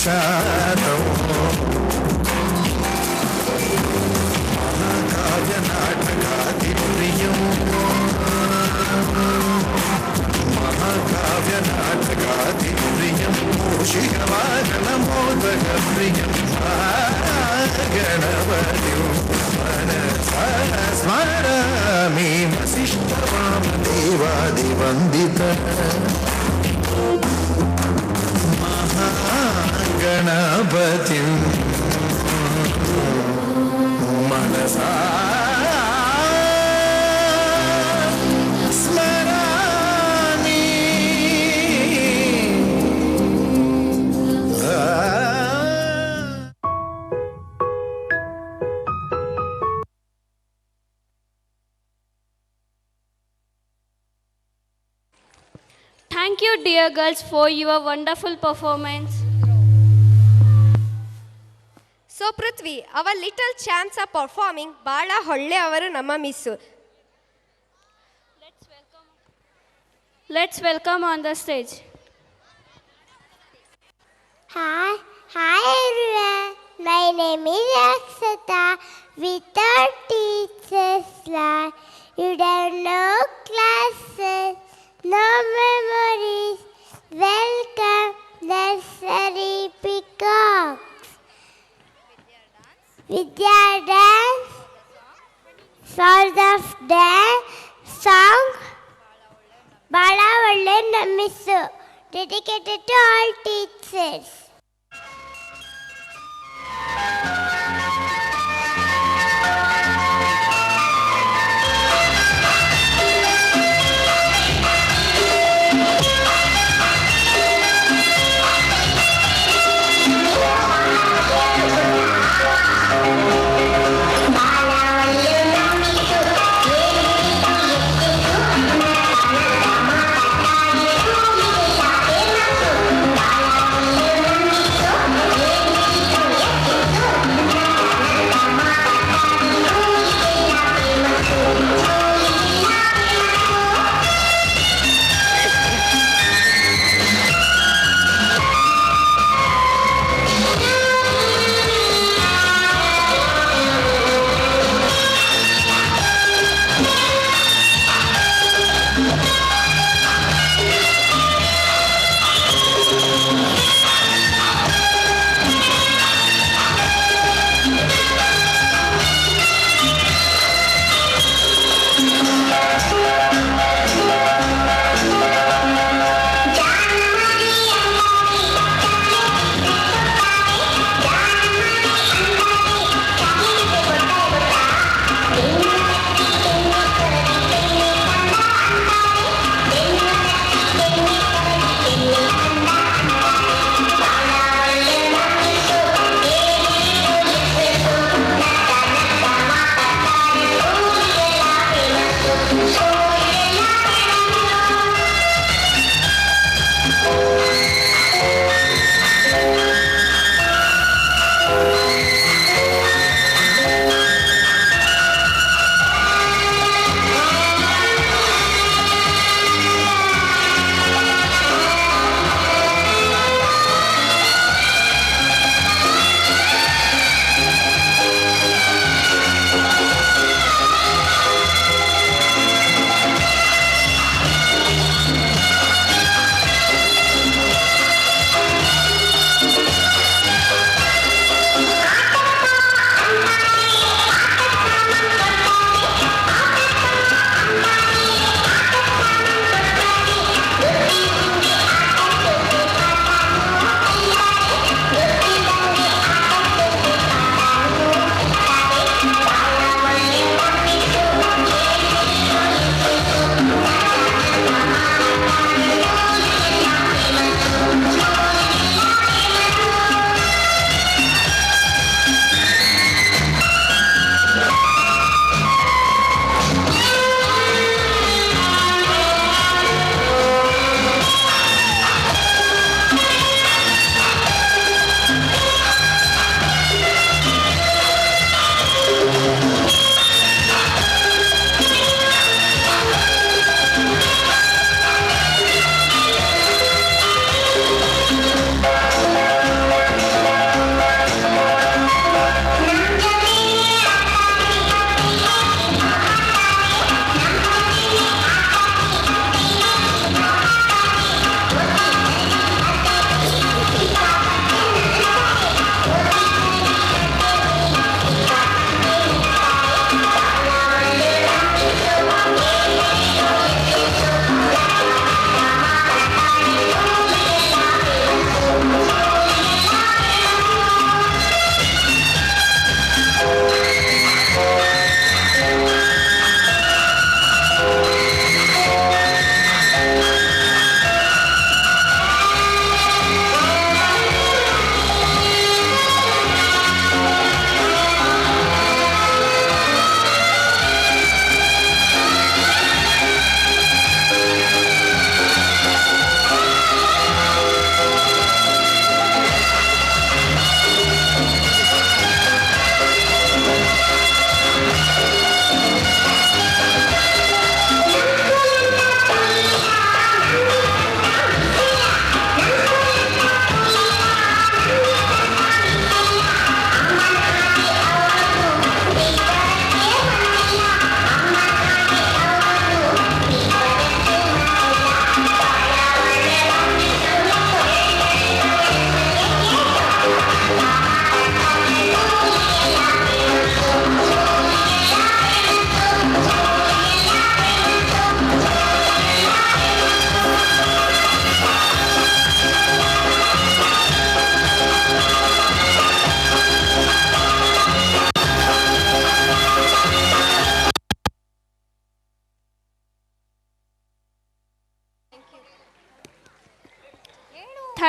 ಶಾರದೋ ಮಹಾಕಾವ್ಯ ನಾಟಕಾತಿ ಪ್ರಿಯಂ ಮಹಾಕಾವ್ಯ ನಾಟಕಾತಿ ಪ್ರಿಯಂ ಮೂಷಿಕವಾಗನ ಮೋದಕ ಪ್ರಿಯಂ ಗಣಪತಿ ಮನಸಾ ಸ್ಮರಾಮಿ ವಸಿಷ್ಠವಾಮ ದೇವಾದಿವಂದಿತ ಗಣಪತಿ ಮನಸಾ ಸ್ಮರಾಮಿ. Thank you, dear girls, for your wonderful performance. So Prithvi, our little chance of performing bala holle avaru namma missu. Let's welcome on the stage. Hi everyone. My name is Akshata. Without teachers, like you don't know classes, no memories. Welcome, nursery peacock. Vidya dance, Sound of Dance, song, Bala Valle Namissu, dedicated to all teachers.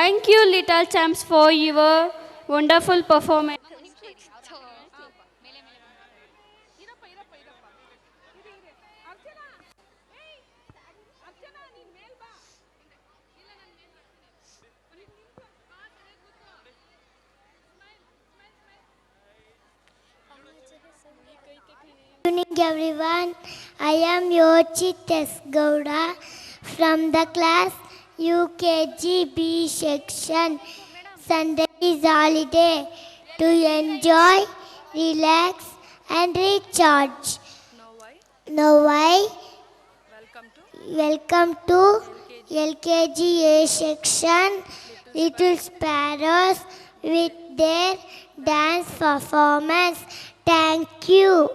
Thank you, little champs, for your wonderful performance. Good evening, everyone. I am Yochit S. Gowda from the class UKG B section. Sunday is holiday to enjoy, relax, and recharge. Now I welcome to LKG A section. Little sparrows with their dance performance. Thank you.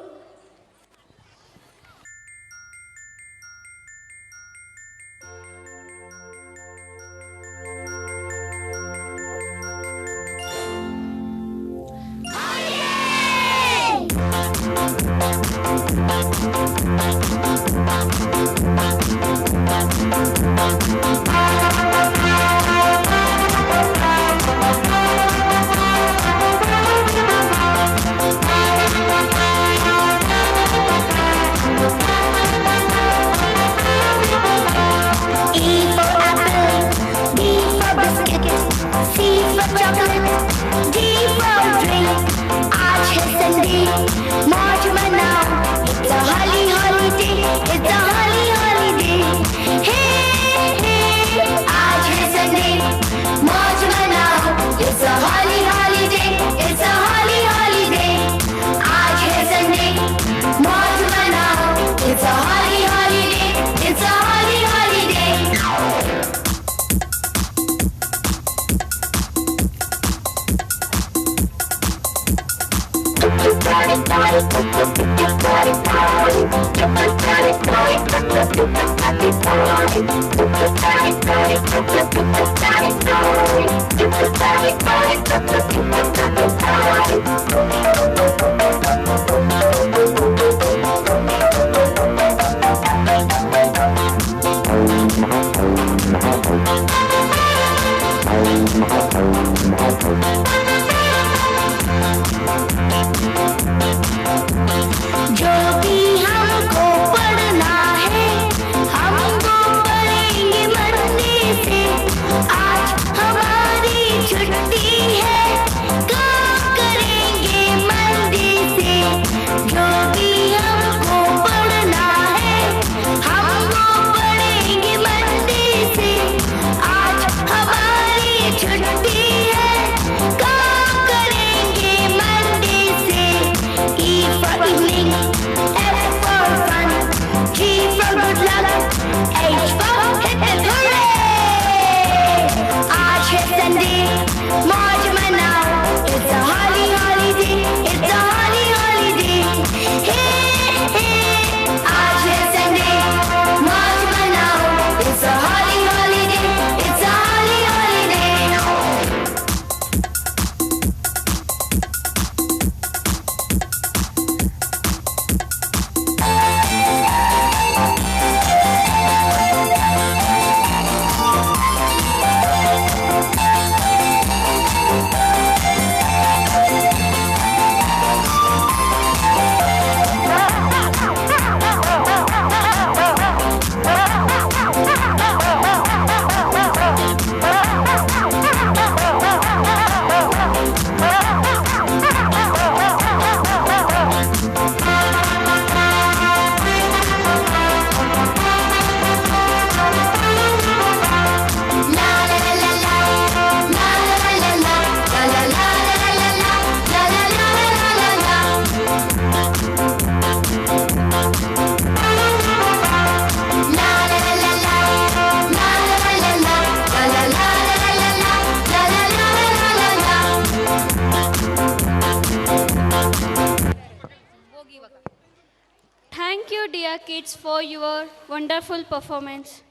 Thank you, dear kids, for your wonderful performance.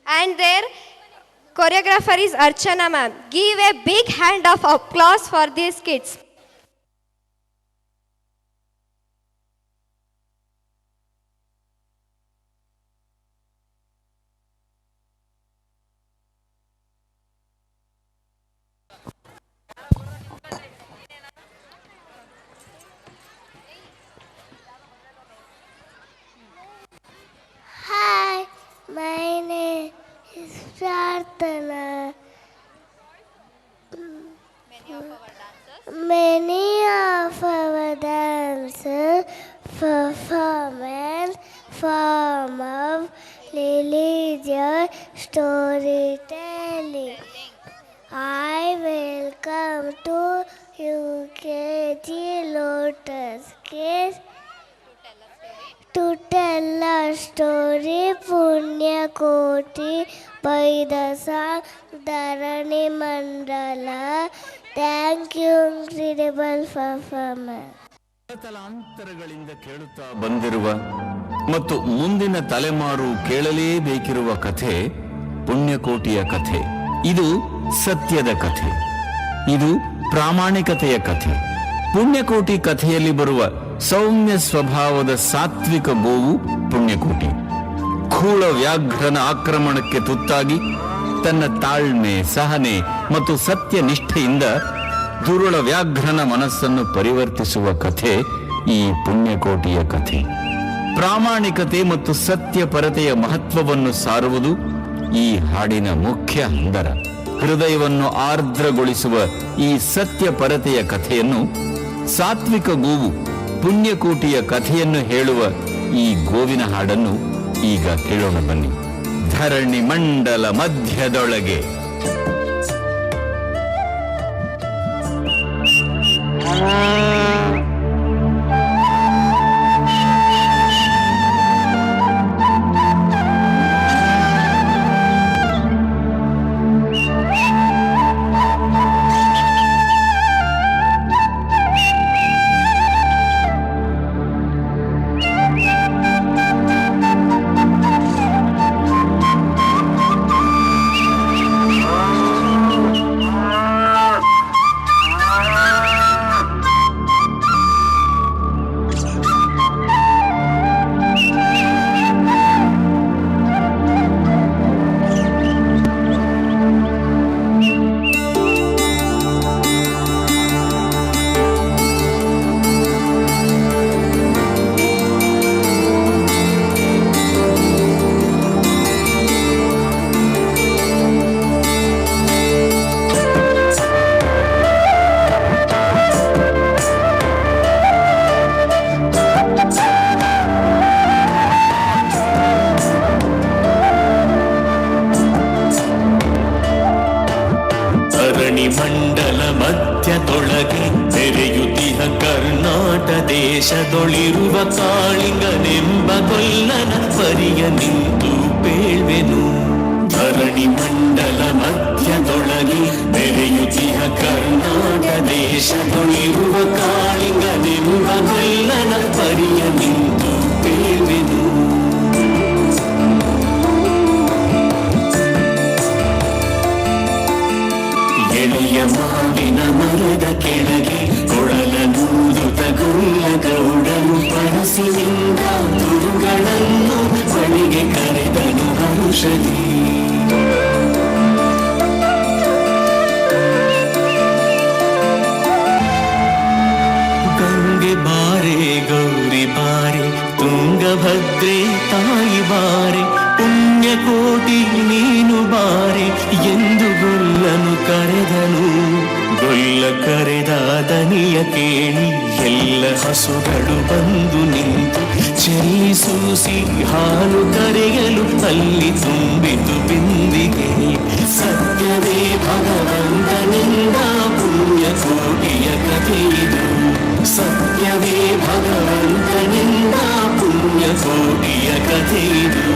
And their choreographer is Archana ma'am. Give a big hand of applause for these kids. ಪ್ರಾರ್ಥನಾ. Many of our dancers performance form of religious storytelling. I welcome to UKG Lotus Kids to tell a story. Punya Koti by the song Dharani Mandala. Thank you, incredible performance. ತಲಾಂತರಗಳಿಂದ ಕೇಳುತ್ತಾ ಬಂದಿರುವ ಮತ್ತು ಮುಂದಿನ ತಲೆಮಾರು ಕೇಳಲೇಬೇಕಿರುವ ಕಥೆ ಪುಣ್ಯಕೋಟಿಯ ಕಥೆ. ಇದು ಸತ್ಯದ ಕಥೆ, ಇದು ಪ್ರಾಮಾಣಿಕತೆಯ ಕಥೆ. ಪುಣ್ಯಕೋಟಿ ಕಥೆಯಲ್ಲಿ ಬರುವ ಸೌಮ್ಯ ಸ್ವಭಾವದ ಸಾತ್ವಿಕ ಗೋವು ಪುಣ್ಯಕೋಟಿ. ಖೂಳ ವ್ಯಾಘ್ರನ ಆಕ್ರಮಣಕ್ಕೆ ತುತ್ತಾಗಿ ತನ್ನ ತಾಳ್ಮೆ, ಸಹನೆ ಮತ್ತು ಸತ್ಯ ನಿಷ್ಠೆಯಿಂದ ದುರುಳ ವ್ಯಾಘ್ರನ ಮನಸ್ಸನ್ನು ಪರಿವರ್ತಿಸುವ ಕಥೆ ಈ ಪುಣ್ಯಕೋಟಿಯ ಕಥೆ. ಪ್ರಾಮಾಣಿಕತೆ ಮತ್ತು ಸತ್ಯಪರತೆಯ ಮಹತ್ವವನ್ನು ಸಾರುವುದು ಈ ಹಾಡಿನ ಮುಖ್ಯ ಹಂದರ. ಹೃದಯವನ್ನು ಆರ್ದ್ರಗೊಳಿಸುವ ಈ ಸತ್ಯಪರತೆಯ ಕಥೆಯನ್ನು, ಸಾತ್ವಿಕ ಗೋವು ಪುಣ್ಯಕೋಟಿಯ ಕಥೆಯನ್ನು ಹೇಳುವ ಈ ಗೋವಿನ ಹಾಡನ್ನು ಈಗ ಕೇಳೋಣ ಬನ್ನಿ. ಧರಣಿ ಮಂಡಲ ಮಧ್ಯದೊಳಗೆ ಮಂಡಲ ಮಧ್ಯದೊಳಗೆ ತೆರೆಯುತ್ತಿಹ ಕರ್ನಾಟ ದೇಶದೊಳಿರುವ ಕಾಳಿಂಗನೆಂಬ ಕೊಲ್ಲನ ಪರಿಯ ನಿಂತು ಬೇಳ್ವೆನು. ಧರಣಿ ಮಂಡಲ ಮಧ್ಯದೊಳಗೆ ತೆರೆಯುತ್ತಿಹ ಕರ್ನಾಟ ದೇಶದೊಳಿರುವ ಕಾಳಿಂಗನೆಂಬ ಕೊಲ್ಲನ ಪರಿಯ ನಿಂತು ಬೇಳ್ವೆನು. ಎಳೆಯ ಮಾವಿನ ಮರದ ಕೆಳಗೆ ಕೊಳಲನೂದುತ ಗುಳ್ಳ ಗೌಡನು ಪರಸಿನಿಂದ ತುರುಗಳನ್ನು ಬಳಿಗೆ ಕರೆದನು ಹರುಷದಿ. ಗಂಗೆ ಬಾರೆ ಗೌರಿ ಬಾರೆ ತುಂಗಭದ್ರೆ ತಾಯಿ ಬಾರೆ ಪುಣ್ಯಕೋಟಿ ನೀನು ಬಾರೆ ಎಂದು ಗೊಲ್ಲನು ಕರೆದನು. ಗೊಲ್ಲ ಕರೆದ ದನಿಯ ಕೇಳಿ ಎಲ್ಲ ಹಸುಗಳು ಬಂದು ನಿಂತು ಚೆಲ್ಲಿ ಸೂಸಿ ಹಾಲು ಕರೆಯಲು ಅಲ್ಲಿ ತುಂಬಿತು ಬಿಂದಿಗೆ. ಸತ್ಯವೇ ಭಗವಂತನಿಂದ ಪುಣ್ಯಕೋಟಿಯ ಕಥೆಯಿದು. ಸತ್ಯವೇ ಭಗವಂತನಿಂದ ಪುಣ್ಯಕೋಟಿಯ ಕಥೆಯಿದು.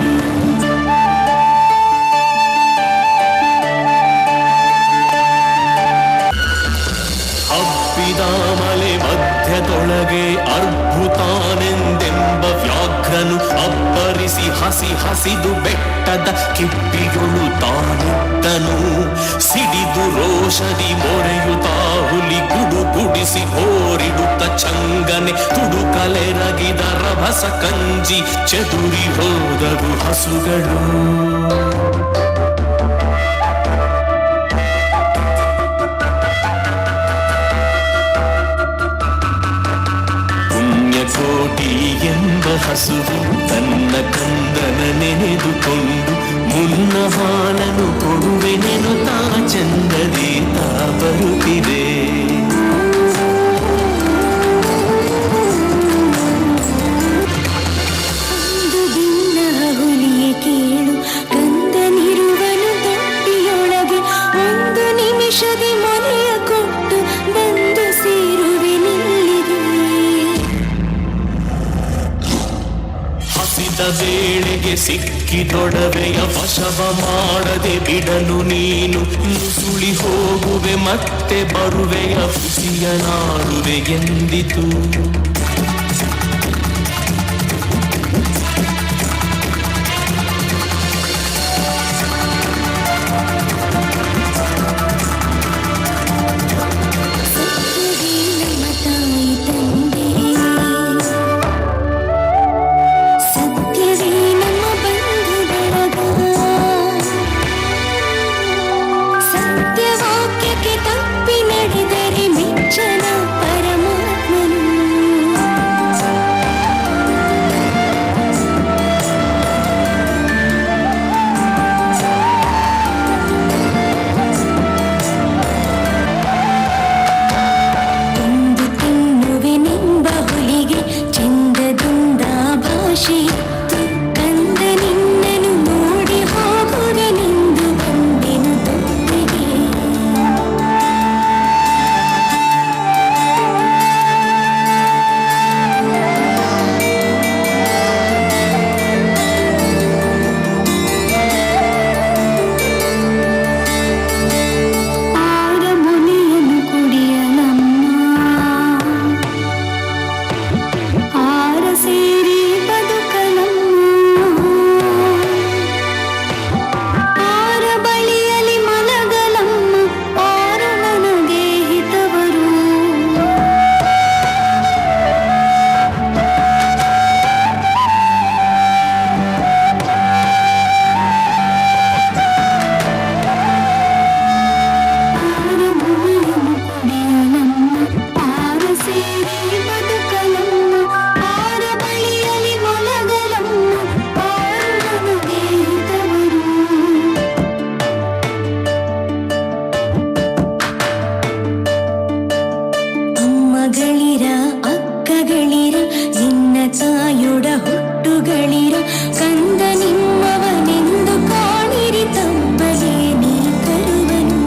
ಮಲೆ ಮಧ್ಯದೊಳಗೆ ಅರ್ಭುತಾನೆಂದೆಂಬ ವ್ಯಾಘ್ರನು ಅಬ್ಬರಿಸಿ ಹಸಿದು ಬೆಟ್ಟದ ಕಿಪ್ಪಿಗಳು ತಾನಿದ್ದನು. ಸಿಡಿದು ರೋಷದಿ ಮೊರೆಯುತ್ತಾ ಹುಲಿ ಗುಡುಗುಡಿಸಿ ಹೋರಿಡುತ್ತ ಚಂಗನೆ ತುಡುಕಲೆರಗಿದ ರಭಸ ಕಂಜಿ ಚದುರಿ ಹೋದವು ಹಸುಗಳು. ಕೋಟಿ ಎಂಬ ಹಸುವು ತನ್ನ ಕಂದನ ನೆನೆದುಕೊಂಡು ಮುನ್ನ ಹಾಲನು ಕೊಡುವೆನೆನು ತಾ ಚಂದದಿ ತಾ ಬರುತ್ತಿದೆ. ಒಂದು ದಿನ ಹುಲಿಯೇ ಕೇಳು, ಕಂದನಿರುವನು ತೊಟ್ಟಿಯೊಳಗೆ, ಒಂದು ನಿಮಿಷದಿ ಮೊನೆಯ ಕೊಟ್ಟು ಬಂದು ಸೇರುವೆ ನಿಲ್ಲಿಗೆ. ಹಸಿದ ವೇಳೆಗೆ ಸಿಕ್ಕಿದೊಡವೆಯ ವಶವ ಮಾಡದೆ ಬಿಡಲು ನೀನು ನುಸುಳಿ ಹೋಗುವೆ, ಮತ್ತೆ ಬರುವೆಯ ಖುಷಿಯ ನಾಡುವೆ ಎಂದಿತು. ಸತ್ಯವಾಕ್ಯಕ್ಕೆ ತಪ್ಪಿ ನಡೆದರೆ ಮೆಚ್ಚನ ಪರಮಾತ್ಮನು. ಎಂದು ತಿನ್ನುವೆನೆಂಬ ಹುಲಿಗೆ ಚಂದದಿಂದ ಭಾಷೆ ಇತ್ತು, ಕಂದ ನಿನ್ನನು ನೋಡಿ ಹೋಗುವೆನೆಂದು ಬಂದೆನು ತೊಟ್ಟಿಗೆ. ಆರ ಮುನಿಯನು ಕುಡಿಯಲಮ್ಮ, ಆರ ಸೇರಿ ಬದುಕಲಮ್ಮ, ಆರ ಬಳಿಯಲಿ ಮಲಗಲಮ್ಮ, ಆರು ನನಗೆ ಹಿತವರು. ಆರ ಮುನಿಯನು ಕುಡಿಯಲಮ್ಮ, ಆರ ಸೇರಿ ಬದುಕಲಮ್ಮ, ಆರ ಬಳಿಯಲಿ ಮಲಗಲಮ್ಮ, ಆರು ನನಗೆ ಹಿತವರು. ಅಮ್ಮಗಳಿರ ಅಕ್ಕಗಳಿರ ನಿನ್ನ ತಾಯೊಡ ಹುಟ್ಟುಗಳಿರ, ಕಂದ ನಿಮ್ಮವನೆಂದು ಕಾಣಿರಿ ತಪ್ಪಲೇ ನೀ ಕರುವನು.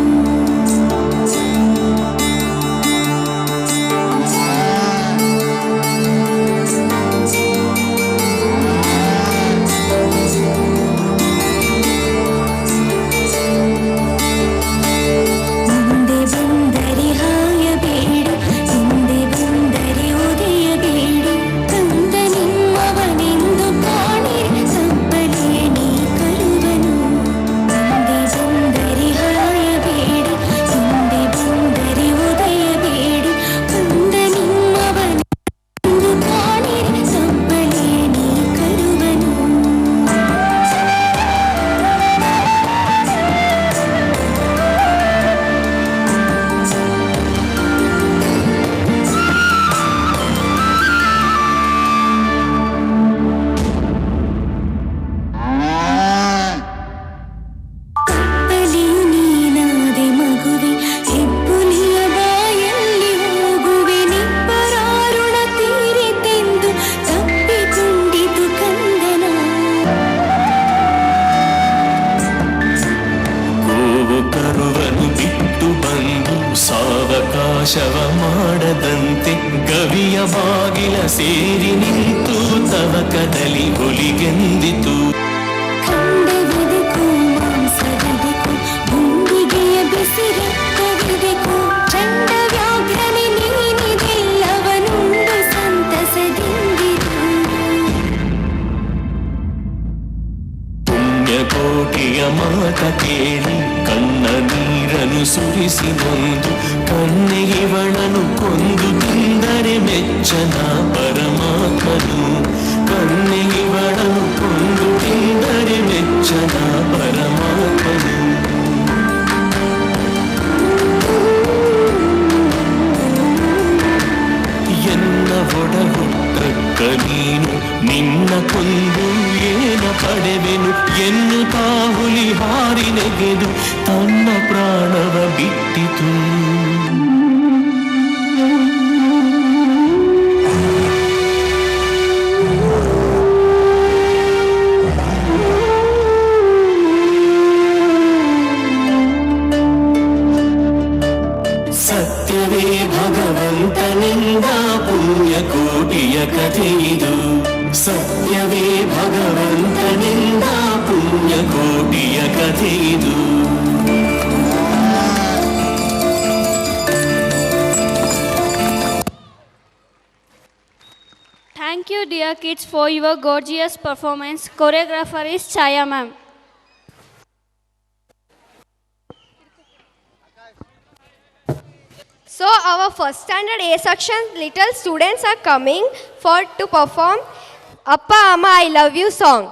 ಮುಂದೆ ಬಂದರೆ ಹಾಯಬೇಡು, ಹಿಂದೆ ಬಂದರೆ ಒದೆಯಬೇಡು, ಕಂದ ನಿಮ್ಮವನೆಂದು ಕಾಣಿರಿ ತಪ್ಪಲೇ ನೀ ಕರುವನು. ಮುಂದೆ ಬಂದರೆ ಹಾಯಬೇಡು, ಹಿಂದೆ ಬಂದರೆ ಒದೆಯಬೇಡು, ಕಂದ ನಿಮ್ಮವನೆಂದು ಕಾಣಿರಿ ತಪ್ಪಲೇ ನೀ ಕರುವನು. ಕಪ್ಪಲಿಯು ನೀನಾದೆ ಮಗುವೆ, ಹೆಬ್ಬುಲಿಯ ಬಾಯಲ್ಲಿ ಹೋಗುವೆ, ನಿಬ್ಬರಾರುಣ ತೀರಿತೆಂದು ತಪ್ಪಿಕೊಂಡಿತು ಕಂದನ. ಗೋವು ಕರುವನು ಬಿಟ್ಟು ಬಂದು ಸಾವಕಾಶವ ಮಾಡದಂತೆ ಗವಿಯ ಬಾಗಿಲ ಸೇರಿ ನಿಂತು ತವಕದಲ್ಲಿ ಹುಲಿಗೆಂದಿತು. ಖಂಡವಿದೆಕೋ ಮಾಂಸವಿದೆಕೋ, ಗುಂಡಿಗೆಯ ಬಿಸಿ ರಕ್ತವಿದೆಕೋ, ಚಂಡ ವ್ಯಾಘ್ರನೆ ನೀನಿದೆಲ್ಲವನುಂಡು ಸಂತಸದಿಂದಿರು. ಪುಣ್ಯಕೋಟಿಯ ಮಾತ ಕೇಳಿ ಕಣ್ಣ ನೀರನು ಸುರಿಸಿ ಬಂದು, ಕನ್ನೆಯವಳನು ಕೊಂದು ತಿಂದರೆ ಮೆಚ್ಚನ ಪರಮಾತ್ಮನು. ಕನ್ನೆಯವಳನು ಕೊಂದು ತಿಂದರೆ ಮೆಚ್ಚನ ಪರಮಾತ್ಮನು. ಎನ್ನ ಒಡ ಹುಟ್ಟಕ್ಕ ನೀನು ನಿನ್ನ ಕೊಂದು ಏನ ಕಡೆವೆನು ಎನ್ನುತ್ತಾ ಹುಲಿ ಹಾರಿ ನೆಗೆದು ತನ್ನ ಪ್ರಾಣವ ಬಿಟ್ಟಿತು. ಸತ್ಯವೇ ಭಗವಂತನಿಂದ ಪುಣ್ಯಕೋಟಿಯ ಕಥೆಯಿದು. ಸತ್ಯವೇ ಭಗವಂತನಿಂದ ಪುಣ್ಯಕೋಟಿಯ ಕಥೆಯಿದು. Thank you, dear kids, for your gorgeous performance. Choreographer is Chaya ma'am. So our first standard A section little students are coming to perform Appa Amma I Love You song.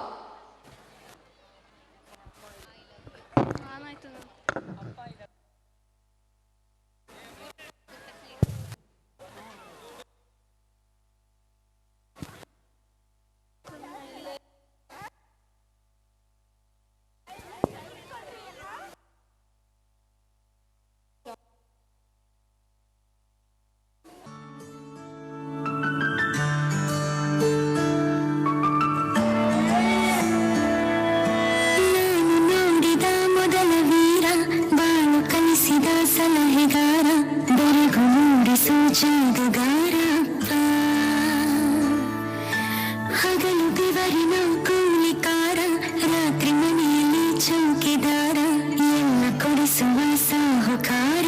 ಸಲಹೆಗಾರ ಬೆರಗು ಮೂಡಿಸೋ ಜಾದುಗಾರ ಹಗಲು ಬೆವರಿನ ಕೂಲಿಕಾರ ರಾತ್ರಿ ಮನೆಯಲ್ಲಿ ಚೌಕಿದಾರ ಎಲ್ಲ ಕೊಡಿಸುವ ಸಾಹುಕಾರ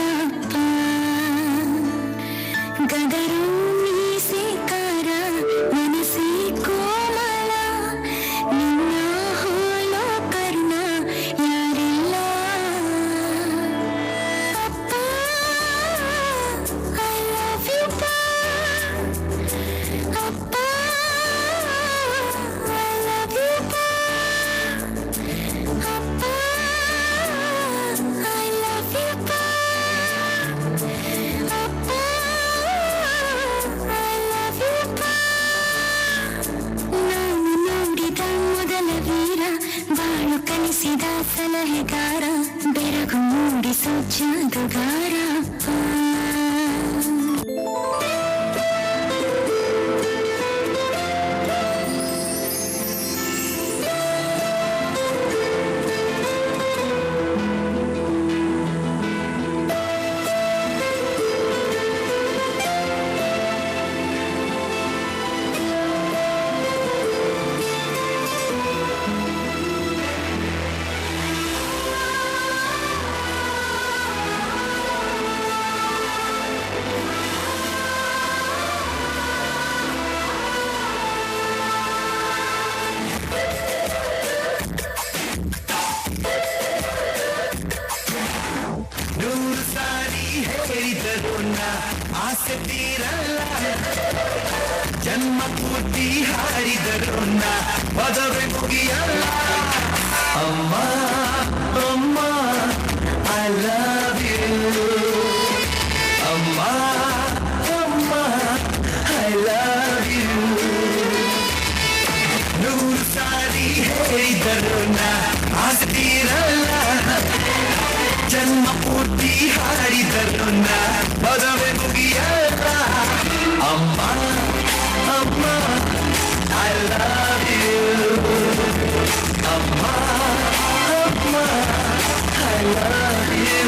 ಗದರು ಮೀಸೆಕಾರ ಮನಸ್ಸೇ ಕೋಮಲ ನಿನ್ನ ಹೋಲೋ ಕರ್ಣ ಯಾರಿಲ್ಲ. ಬಾಳು ಕಲಿಸಿದ ಸಲಹೆಗಾರ ಬೆರಗು ಮೂಡಿಸೋ ಜಾದುಗಾರ. ಆಸೆ ತೀರಲ್ಲ ಜನ್ಮ ಪೂರ್ತಿ ಹಾಡಿದರು ಪದವೇ ಮುಗಿಯಲ್ಲ. ಅಮ್ಮ ಅಮ್ಮ ಐ ಲವ್ ಯು ಅಮ್ಮ ಅಮ್ಮ ಐ ಲವ್ ಯು. 100 ಸಾರಿ ಹೇಳಿದರು ಆಸೆ ತೀರಲ್ಲ ಜನ್ಮ ಪೂರ್ತಿ ಹಾಡಿದರು ಪದವೇ ಮುಗಿಯಲ್ಲ. ಅಮ್ಮ ಅಮ್ಮ ಐ ಲವ್ ಯು ಅಮ್ಮ ಅಮ್ಮ I love you.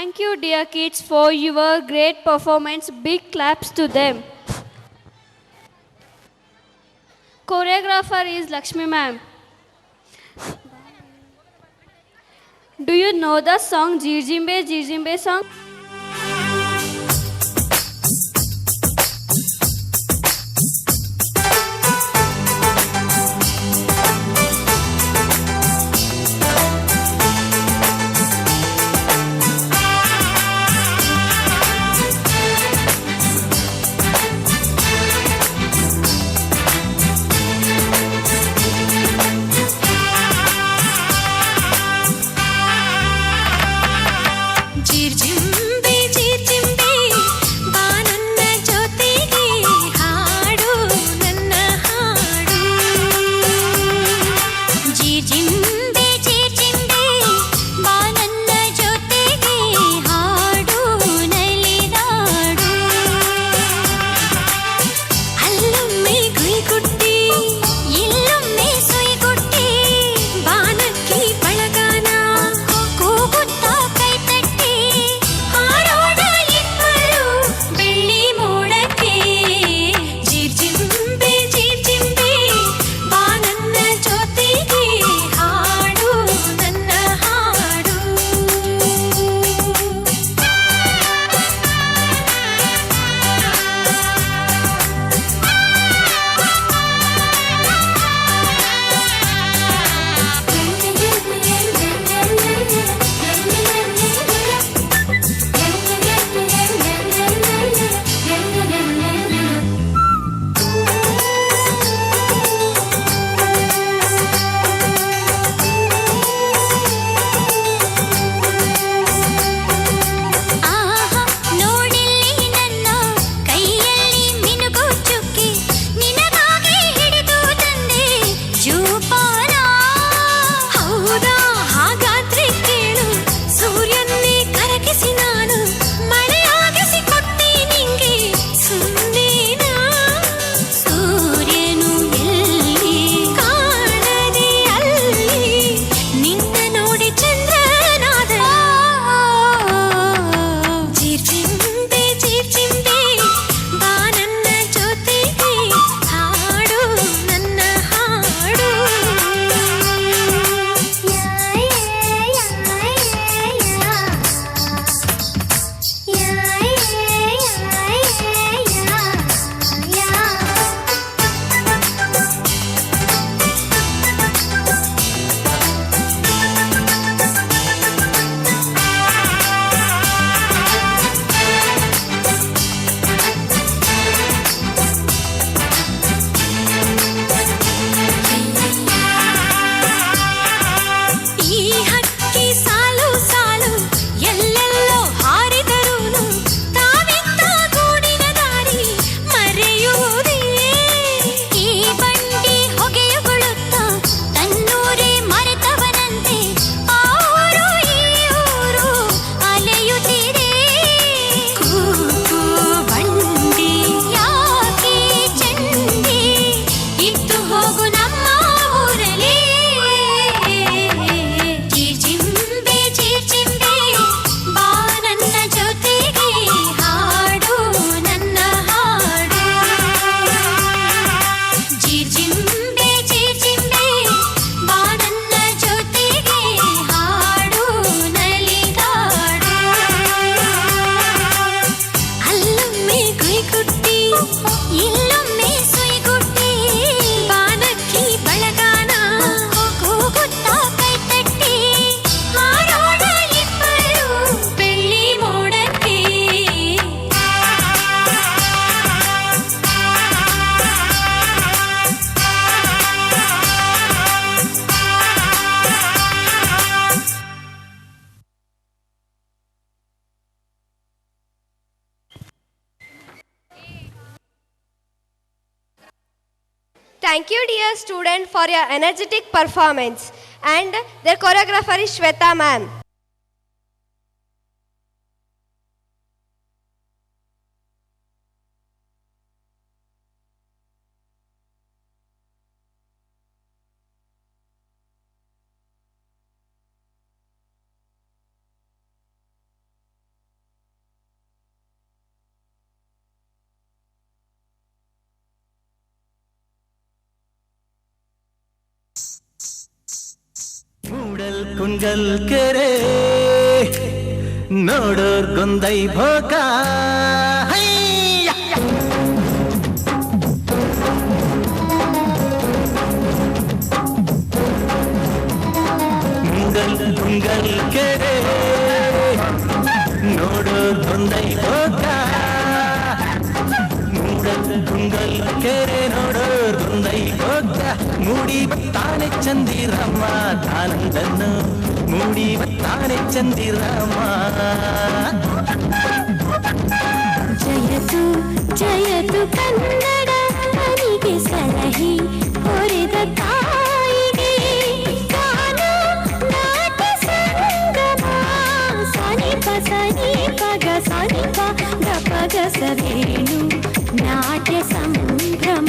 Thank you, dear kids, for your great performance. Big claps to them. Choreographer is Lakshmi ma'am. Do you know the song Jirjimbe song? झिरझिर Thank you, dear student, for your energetic performance. And their choreographer is Shweta ma'am. ಮೂಡಲ್ ಕುಂಗಲ್ ಕೆರೆ ನೋಡೋರ್ ಗೊಂದೈ ಭೋಗ ಮೂಡಲ್ ಕುಂಗಲ್ ಕೆರೆ ನೋಡೋರ್ ಗೊಂದೈ ಭೋಗ ಮೂಡಲ್ ಕುಂಗಲ್ ಕೆರೆ ನೋಡೋರ್ ಗೊಂದೈ ಭೋಗ ಮೂಡಿ ಬತ್ತಾನೆ ಚಂದಿರಮ್ಮ ತಾನಂದನ್ನು ಮೂಡಿ ಬತ್ತಾನೆ ಚಂದಿರಮ್ಮ ಜಯತು ಜಯತು ಕನ್ನಡ ಮನಿಗೆ ಸಲಹಿ ಹೊರೆದ ತಾಯಿಗೆ ಗಾನ ನಾಟ್ಯ ಸಂಗಮ ಸನಿಪ ಸನಿಪ ಗ ಸನಿಪ ಗಪ ಗ ಸವೇಣು ನಾಟ್ಯ ಸಂಭ್ರಮ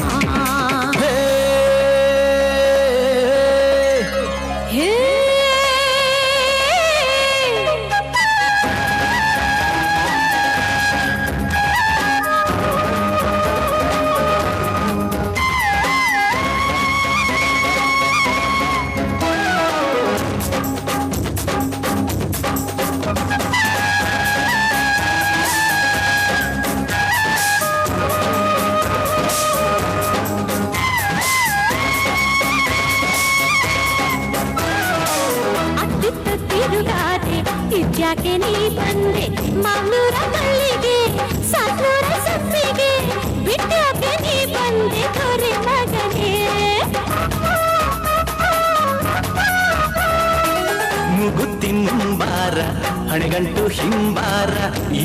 ಇದ್ಯಾಕೆ ನೀ ಬಂದೆ ಮಾಮೂರ ಮಲ್ಲಿಗೆ ಸಾತ್ನೂರ ಸಪ್ಪಿಗೆ ಬಿಟ್ಟಾಕೆ ನೀ ಬಂದೆ ತೊರೆ ಮಗನೇ ಮುಗುತ್ತಿ ಮುಂಬಾರ ಹಣೆಗಂಟು ಹಿಂಬಾರ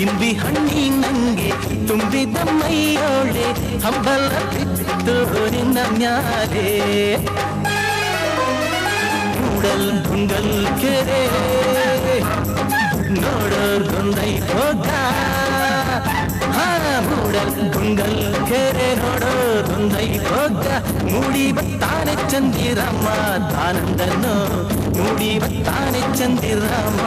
ಇಂಬಿ ಹಣ್ಣಿ ನಂಗೆ ತುಂಬಿದ ಮೈಯೋಳೆ ಹಂಬಲ ಬಿತ್ತು ನಿನ್ನ ಮ್ಯಾಲೆ ಮೂಡಲ್ ಕುಂಗಲ್ ಕೆರೆ ನೋಡೋರ್ ಗೊಂದೈ ಭೋಗ ಮೂಡಲ್ ಕುಂಗಲ್ ಕೆರೆ ನೋಡೋರ್ ಗೊಂದೈ ಭೋಗ ಮೂಡಿ ಬತ್ತಾನೆ ಚಂದಿರಮ್ಮ ತಾನಂದನ್ನು ಮೂಡಿ ಬತ್ತಾನೆ ಚಂದಿರಮ್ಮ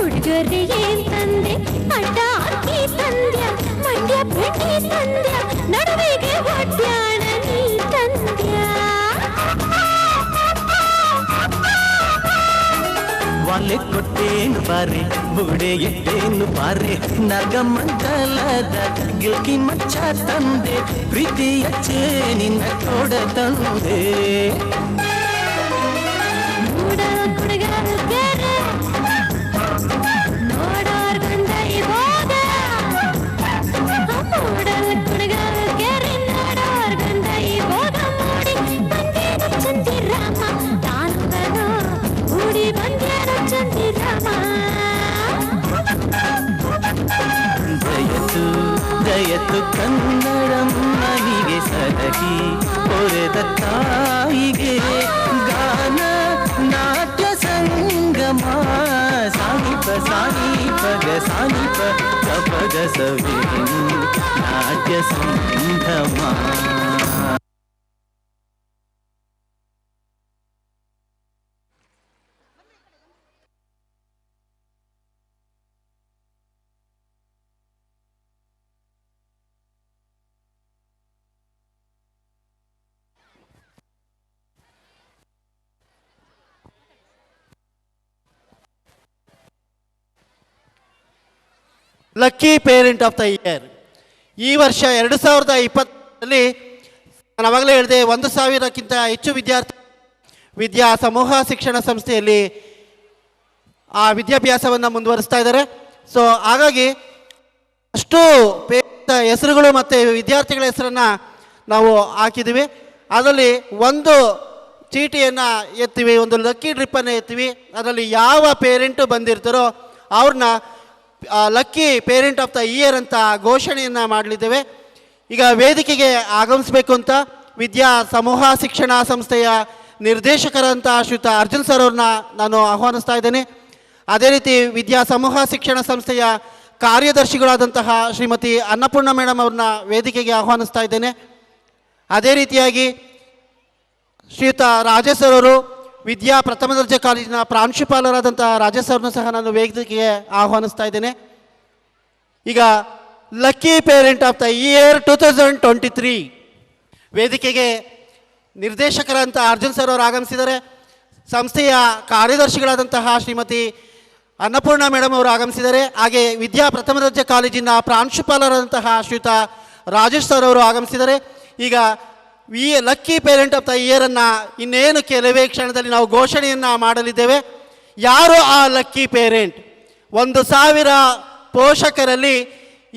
ಉಡುಗೊರೆ ಏನ್ ತಂದೆ ಅಡ್ಡ ಅಕ್ಕಿ ತಂದ್ಯ ಮಂಡ್ಯ ಬೆಟ್ಟಿ ತಂದ್ಯ ನಡುವೆಗೆ ಒಡ್ಯಾಣ ನೀ ತಂದ್ಯ ವಾಲೆ ಕೊಟ್ಟೇನು ಬಾರೆ ಬುಡೆ ಎಟ್ಟೇನು ಬಾರೆ ನಗಮಂಗಲದ ಗಿಲ್ಕಿ ಮಚ್ಚ ತಂದೆ ಪ್ರೀತಿಯ ಚೇನಿನ ಕೊಡ ತಂದೆ ನೋಡೋರ್ ಗೊಂದೈ ಭೋಗ ಮೂಡಲ್ ಕುಣಗಲ್ ಕೆರೆ ನೋಡೋರ್ ಗೊಂದೈ ಭೋಗ ಮೂಡಿ ಬಂದೇನು ಚಂದಿರಾಮ ತಾನುಗನು ಮೂಡಿ ಬಂದೇನು ಚಂದಿರಾಮ ಜಯತು ಜಯತು ಕನ್ನಡಂ ಮನಿಗೆ ಸಲಹಿ ಹೊರೆದ ತಾಯಿಗೆ ಗಾನ ನಾಟ್ಯ ಸಂಗಮ ಸಾನಿಪ ಸಾನಿಪ ಗ ಸಾನಿಪ ಗಪ ಗ ಸವೇಣು ನಾಟ್ಯ ಸಂಗಮ lucky parent of the year. ಈ ವರ್ಷ 2020ರಲ್ಲಿ ನಾನು ಅವಾಗಲೇ ಹೇಳಿದೆ, 1,000ಕ್ಕಿಂತ ಹೆಚ್ಚು ವಿದ್ಯಾ ಸಮೂಹ ಶಿಕ್ಷಣ ಸಂಸ್ಥೆಯಲ್ಲಿ ಆ ವಿದ್ಯಾಭ್ಯಾಸವನ್ನು ಮುಂದುವರಿಸ್ತಾ ಇದ್ದಾರೆ. ಸೊ ಹಾಗಾಗಿ ಅಷ್ಟು ಹೆಸರುಗಳು ಮತ್ತು ವಿದ್ಯಾರ್ಥಿಗಳ ಹೆಸರನ್ನು ನಾವು ಹಾಕಿದ್ದೀವಿ. ಅದರಲ್ಲಿ ಒಂದು ಚೀಟಿಯನ್ನು ಎತ್ತೀವಿ, ಒಂದು ಲಕ್ಕಿ ಡ್ರಿಪ್ಪನ್ನು ಎತ್ತೀವಿ. ಅದರಲ್ಲಿ ಯಾವ ಪೇರೆಂಟು ಬಂದಿರ್ತಾರೋ ಅವ್ರನ್ನ lucky parent of the year ಅಂತ ಘೋಷಣೆಯನ್ನು ಮಾಡಲಿದ್ದೇವೆ. ಈಗ ವೇದಿಕೆಗೆ ಆಗಮಿಸಬೇಕು ಅಂತ ವಿದ್ಯಾ ಸಮೂಹ ಶಿಕ್ಷಣ ಸಂಸ್ಥೆಯ ನಿರ್ದೇಶಕರಂತ ಶ್ರೀಯುತ ಅರ್ಜುನ್ ಸರ್ ಅವ್ರನ್ನ ನಾನು ಆಹ್ವಾನಿಸ್ತಾ ಇದ್ದೇನೆ. ಅದೇ ರೀತಿ ವಿದ್ಯಾ ಸಮೂಹ ಶಿಕ್ಷಣ ಸಂಸ್ಥೆಯ ಕಾರ್ಯದರ್ಶಿಗಳಾದಂತಹ ಶ್ರೀಮತಿ ಅನ್ನಪೂರ್ಣ ಮೇಡಮ್ ಅವ್ರನ್ನ ವೇದಿಕೆಗೆ ಆಹ್ವಾನಿಸ್ತಾ ಇದ್ದೇನೆ. ಅದೇ ರೀತಿಯಾಗಿ ಶ್ರೀಯುತ ರಾಜೇಶ್ ಅವರು ವಿದ್ಯಾ ಪ್ರಥಮ ದರ್ಜೆ ಕಾಲೇಜಿನ ಪ್ರಾಂಶುಪಾಲರಾದಂತಹ ರಾಜೇಶ್ ಅವ್ರನ್ನೂ ಸಹ ನಾನು ವೇದಿಕೆಗೆ ಆಹ್ವಾನಿಸ್ತಾ ಇದ್ದೇನೆ. ಈಗ lucky parent of the year 2023 ವೇದಿಕೆಗೆ ನಿರ್ದೇಶಕರಂತ ಅರ್ಜುನ್ ಸರ್ ಅವರು ಆಗಮಿಸಿದ್ದಾರೆ. ಸಂಸ್ಥೆಯ ಕಾರ್ಯದರ್ಶಿಗಳಾದಂತಹ ಶ್ರೀಮತಿ ಅನ್ನಪೂರ್ಣ ಮೇಡಮ್ ಅವರು ಆಗಮಿಸಿದ್ದಾರೆ. ಹಾಗೆ ವಿದ್ಯಾ ಪ್ರಥಮ ದರ್ಜೆ ಕಾಲೇಜಿನ ಪ್ರಾಂಶುಪಾಲರಾದಂತಹ ಶ್ರೀಯುತ ರಾಜೇಶ್ ಸರ್ ಅವರು ಆಗಮಿಸಿದ್ದಾರೆ. ಈಗ ಈ ಲಕ್ಕಿ ಪೇರೆಂಟ್ ಆಫ್ ದ ಇಯರನ್ನು ಇನ್ನೇನು ಕೆಲವೇ ಕ್ಷಣದಲ್ಲಿ ನಾವು ಘೋಷಣೆಯನ್ನು ಮಾಡಲಿದ್ದೇವೆ. ಯಾರು ಆ ಲಕ್ಕಿ ಪೇರೆಂಟ್? 1,000 ಪೋಷಕರಲ್ಲಿ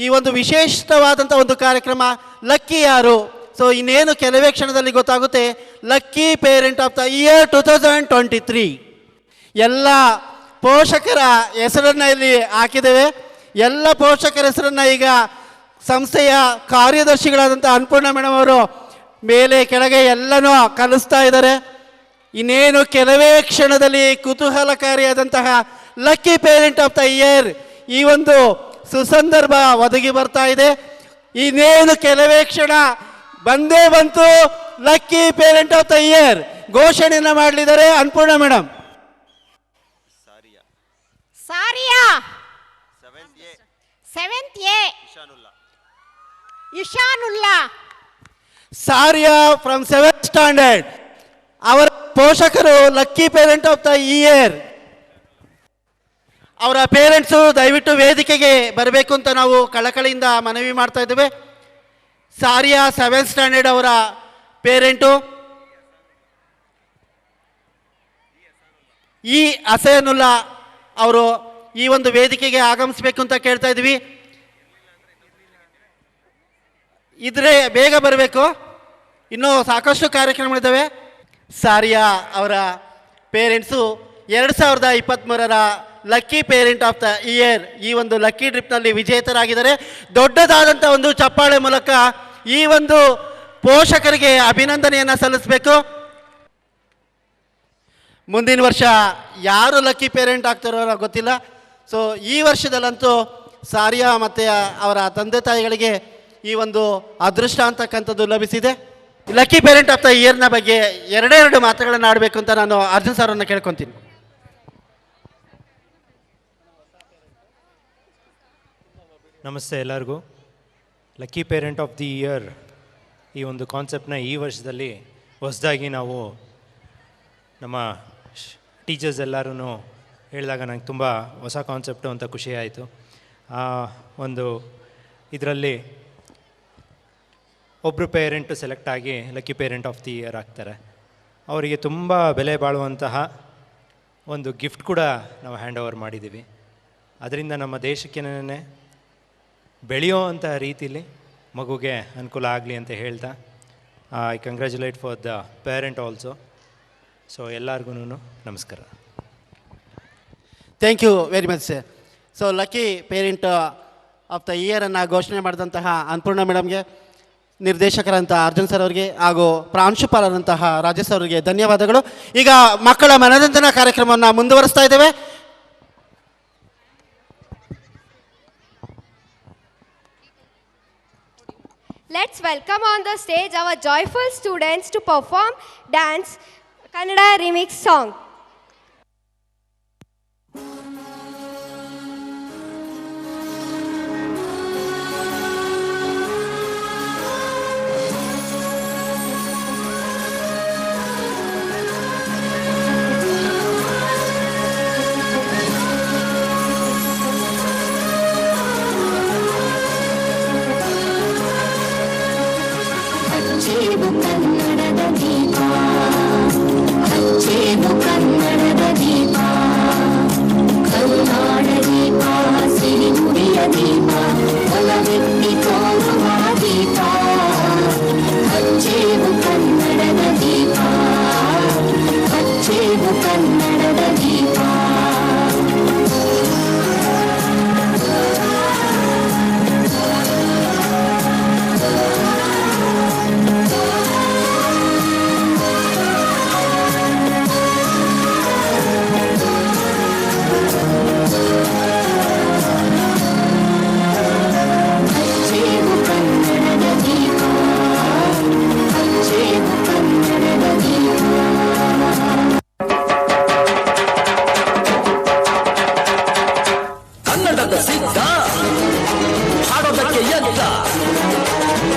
ಈ ಒಂದು ವಿಶೇಷವಾದಂಥ ಒಂದು ಕಾರ್ಯಕ್ರಮ ಲಕ್ಕಿ ಯಾರು? ಸೊ ಇನ್ನೇನು ಕೆಲವೇ ಕ್ಷಣದಲ್ಲಿ ಗೊತ್ತಾಗುತ್ತೆ. Lucky parent of the year 2023 ಎಲ್ಲ ಪೋಷಕರ ಹೆಸರನ್ನು ಇಲ್ಲಿ ಹಾಕಿದ್ದೇವೆ. ಎಲ್ಲ ಪೋಷಕರ ಹೆಸರನ್ನು ಈಗ ಸಂಸ್ಥೆಯ ಕಾರ್ಯದರ್ಶಿಗಳಾದಂಥ ಅನ್ನಪೂರ್ಣ ಮೇಡಮ್ ಅವರು ಮೇಲೆ ಕೆಳಗೆ ಎಲ್ಲನೂ ಕಲಿಸ್ತಾ ಇದ್ದಾರೆ. ಇನ್ನೇನು ಕೆಲವೇ ಕ್ಷಣದಲ್ಲಿ ಕುತೂಹಲಕಾರಿಯಾದಂತಹ lucky parent of the year ಈ ಒಂದು ಸುಸಂದರ್ಭ ಒದಗಿ ಬರ್ತಾ ಇದೆ. ಇನ್ನೇನು ಕೆಲವೇ ಕ್ಷಣ ಬಂದೇ ಬಂತು. Lucky parent of the year ಘೋಷಣೆಯನ್ನು ಮಾಡಲಿದ್ದಾರೆ Annapurna madam. Sariya 7th A Ishanulla Sariya from 7th standard. ಅವರ ಪೋಷಕರು lucky parent of the year. ಅವರ ಪೇರೆಂಟ್ಸು ದಯವಿಟ್ಟು ವೇದಿಕೆಗೆ ಬರಬೇಕು ಅಂತ ನಾವು ಕಳಕಳಿಯಿಂದ ಮನವಿ ಮಾಡ್ತಾ ಇದ್ದೇವೆ. ಸಾರಿಯಾ 7th ಸ್ಟ್ಯಾಂಡರ್ಡ್ ಅವರ ಪೇರೆಂಟು ಈ ಹಸನುಲ್ಲಾ ಅವರು ಈ ಒಂದು ವೇದಿಕೆಗೆ ಆಗಮಿಸಬೇಕು ಅಂತ ಕೇಳ್ತಾ ಇದ್ವಿ. ಇದ್ರೆ ಬೇಗ ಬರಬೇಕು, ಇನ್ನೂ ಸಾಕಷ್ಟು ಕಾರ್ಯಕ್ರಮಗಳಿದ್ದಾವೆ. ಸಾರಿಯಾ ಅವರ ಪೇರೆಂಟ್ಸು 2023ರ lucky parent of the year ಈ ಒಂದು ಲಕ್ಕಿ ಡ್ರಿಪ್ನಲ್ಲಿ ವಿಜೇತರಾಗಿದ್ದಾರೆ. ದೊಡ್ಡದಾದಂಥ ಒಂದು ಚಪ್ಪಾಳೆ ಮೂಲಕ ಈ ಒಂದು ಪೋಷಕರಿಗೆ ಅಭಿನಂದನೆಯನ್ನು ಸಲ್ಲಿಸಬೇಕು. ಮುಂದಿನ ವರ್ಷ ಯಾರು ಲಕ್ಕಿ ಪೇರೆಂಟ್ ಆಗ್ತಾರೋ ಗೊತ್ತಿಲ್ಲ. ಸೊ ಈ ವರ್ಷದಲ್ಲಂತೂ ಸಾರಿಯಾ ಮತ್ತು ಅವರ ತಂದೆ ತಾಯಿಗಳಿಗೆ ಈ ಒಂದು ಅದೃಷ್ಟ ಅಂತಕ್ಕಂಥದ್ದು ಲಭಿಸಿದೆ. ಲಕ್ಕಿ ಪೇರೆಂಟ್ ಆಫ್ ದ ಇಯರ್ನ ಬಗ್ಗೆ ಎರಡೆರಡು ಮಾತುಗಳನ್ನು ಆಡಬೇಕು ಅಂತ ನಾನು ಅರ್ಜುನ್ ಸರ್ ಅವ್ರನ್ನ ಕೇಳ್ಕೊತೀನಿ. ನಮಸ್ತೆ ಎಲ್ಲರಿಗೂ. Lucky parent of the year ಈ ಒಂದು ಕಾನ್ಸೆಪ್ಟನ್ನ ಈ ವರ್ಷದಲ್ಲಿ ಹೊಸದಾಗಿ ನಾವು ನಮ್ಮ ಟೀಚರ್ಸ್ ಎಲ್ಲರೂ ಹೇಳಿದಾಗ ನನಗೆ ತುಂಬ ಹೊಸ ಕಾನ್ಸೆಪ್ಟು ಅಂತ ಖುಷಿ ಆಯಿತು. ಒಂದು ಇದರಲ್ಲಿ ಒಬ್ಬರು ಪೇರೆಂಟು ಸೆಲೆಕ್ಟ್ ಆಗಿ lucky parent of the year ಆಗ್ತಾರೆ. ಅವರಿಗೆ ತುಂಬ ಬೆಲೆ ಬಾಳುವಂತಹ ಒಂದು ಗಿಫ್ಟ್ ಕೂಡ ನಾವು ಹ್ಯಾಂಡ್ ಓವರ್ ಮಾಡಿದ್ದೀವಿ. ಅದರಿಂದ ನಮ್ಮ ದೇಶಕ್ಕೇನೆ ಬೆಳೆಯೋ ಅಂಥ ರೀತಿಯಲ್ಲಿ ಮಗುಗೆ ಅನುಕೂಲ ಆಗಲಿ ಅಂತ ಹೇಳ್ತಾ I congratulate for the parent also. So ಎಲ್ಲರಿಗೂ ನಮಸ್ಕಾರ. Thank you very much sir. So lucky parent of the ಇಯರನ್ನು ಘೋಷಣೆ ಮಾಡಿದಂತಹ ಅನ್ನಪೂರ್ಣ ಮೇಡಮ್ಗೆ, ನಿರ್ದೇಶಕರಂಥ ಅರ್ಜುನ್ ಸರ್ ಅವರಿಗೆ ಹಾಗೂ ಪ್ರಾಂಶುಪಾಲರಂತಹ ರಾಜೇಶ್ ಅವರಿಗೆ ಧನ್ಯವಾದಗಳು. ಈಗ ಮಕ್ಕಳ ಮನರಂಜನಾ ಕಾರ್ಯಕ್ರಮವನ್ನು ಮುಂದುವರಿಸ್ತಾ ಇದ್ದೇವೆ. Let's welcome on the stage our joyful students to perform dance Kannada remix song.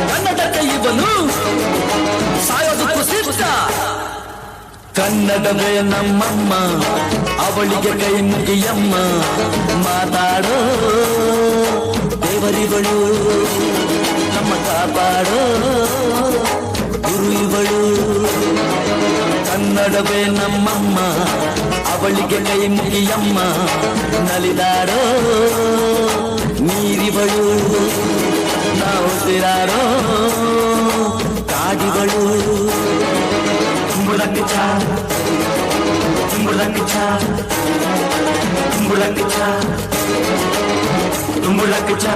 ಕನ್ನಡಕ್ಕೆ ಇವನು ಸಾಯೋದಕ್ಕೂ ಸಿದ್ಧ. ಕನ್ನಡವೇ ನಮ್ಮಮ್ಮ, ಅವಳಿಗೆ ಕೈ ಮುಗಿಯಮ್ಮ. ಮಾತಾಡೋ ದೇವರಿವಳು, ನಮ್ಮ ಕಾಪಾಡೋ ಗುರು ಇವಳು. ಕನ್ನಡವೇ ನಮ್ಮಮ್ಮ, ಅವಳಿಗೆ ಕೈ ಮುಗಿಯಮ್ಮ. ನಲಿದಾಡೋ ನೀರಿವಳು, ನಾವು ಸಿರಾಡೋ ಕಾಡಿವಳು. Tumbulakcha, tumbulakcha, tumbulakcha, tumbulakcha.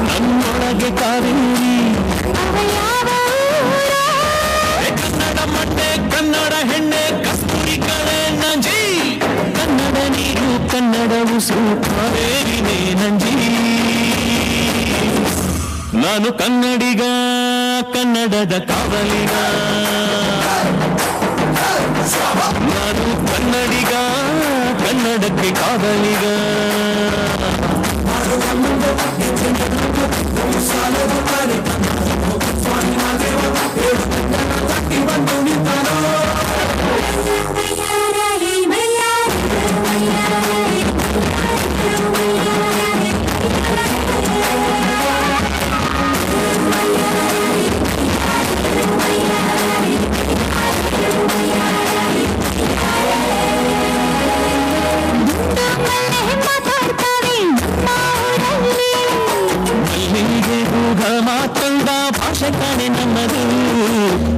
ನನ್ನೊಳಗೆ ಕಾವೇರಿ ಕನ್ನಡ ಮಟ್ಟೆ ಕನ್ನಡ ಹೆಣ್ಣೆ ಕಸ್ತೂರಿ ಕಳೆ ನಂಜಿ. ಕನ್ನಡ ನೀರು ಕನ್ನಡ ಉಸು ಕಾವೇರಿನೇ ನಂಜಿ. ನಾನು ಕನ್ನಡಿಗ, ಕನ್ನಡದ ಕಾವಲಿಗ. ನಾನು ಕನ್ನಡಿಗ, ಕನ್ನಡಕ್ಕೆ ಕಾವಲಿಗ. ಮಾತಂದ ಭಾಷೆ ಕಾಣೆ ನನ್ನದು,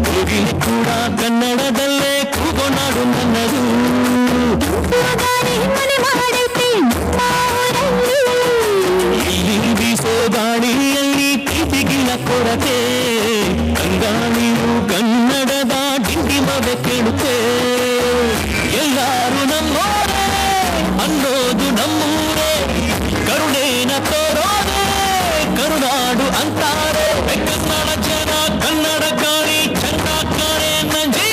ಕೋಗಿಲೆ ಕೂಡ ಕನ್ನಡದಲ್ಲೇ ಕೂಗೋನಾಡು ನನ್ನದು. ಇಲ್ಲಿ ಬೀಸೋ ಗಾಳಿಯಲ್ಲಿ ಪ್ರೀತಿಗಿಲ್ಲ ಕೊರತೆ. ಕಂಗಾಳಿಯು ಕನ್ನಡದ ಡಿಂಡಿಮವೆ ಕೇಳುತ್ತೆ. ಎಲ್ಲರೂ ನಮ್ಮೋರೇ ಅನ್ನೋದು ನಮ್ಮೂರೇ, ಕರುಣೇನ ತೋರೋದೆ ಕರುನಾಡು ಅಂತಾರೆ. ಕನ್ನಡ ಜನ ಕನ್ನಡ ಕಾಣಿ ಚಂದ ಕಾಣೆ ನಂಜಿ.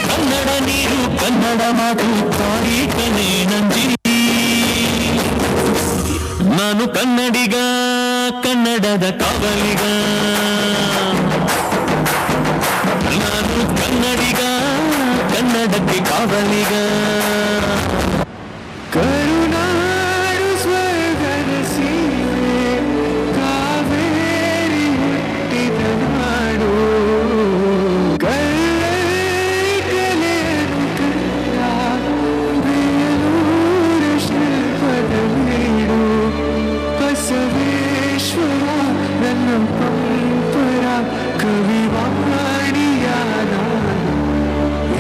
ಕನ್ನಡ ನೀರು ಕನ್ನಡ ಮಾತು ಕಾಣಿ ಕಣೆ ನಂಜಿ. ನಾನು ಕನ್ನಡಿಗ, ಕನ್ನಡದ ಕಾವಲಿಗ. ನಾನು ಕನ್ನಡಿಗ, ಕನ್ನಡಕ್ಕೆ ಕಾವಲಿಗ. ಕರುನಾಡು ಸ್ವರ್ಗದ ಸೀಮೆ, ಕಾವೇರಿ ಹುಟ್ಟಿದ ನಾಡು. ಕಲೆಯನ್ನು ಕಂಡ ಬೇಲೂರು ಶಿಲ್ಪದ ಬೀಡು. ಬಸವೇಶ್ವರ ನನ್ನ ಪಂಪರ ಕವಿವಾಣಿಯಾದ.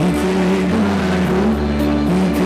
ಇದೇ ನಾಡು, ಇದೇ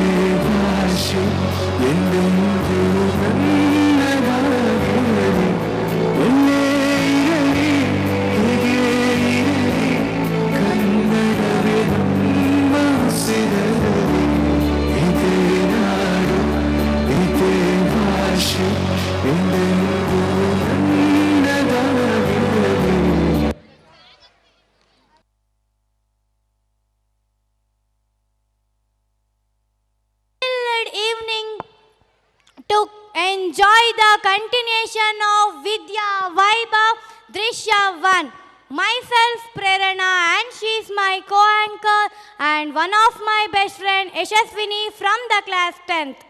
enjoy the continuation of Vidya Vaibhav Drishya 1. Myself Prerana, and she is my co-anchor and one of my best friend Yashaswini from the class 10th.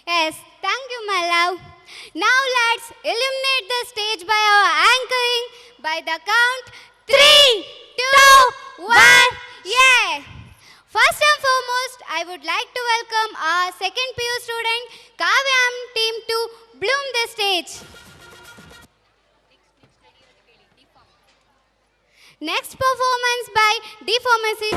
Yes, thank you, my love. Now let's illuminate the stage by our anchoring by the count 3, 2, 1, yeah! First and foremost, I would like to welcome our second PU student, Kavyam team to bloom the stage. Next performance by Deformacy.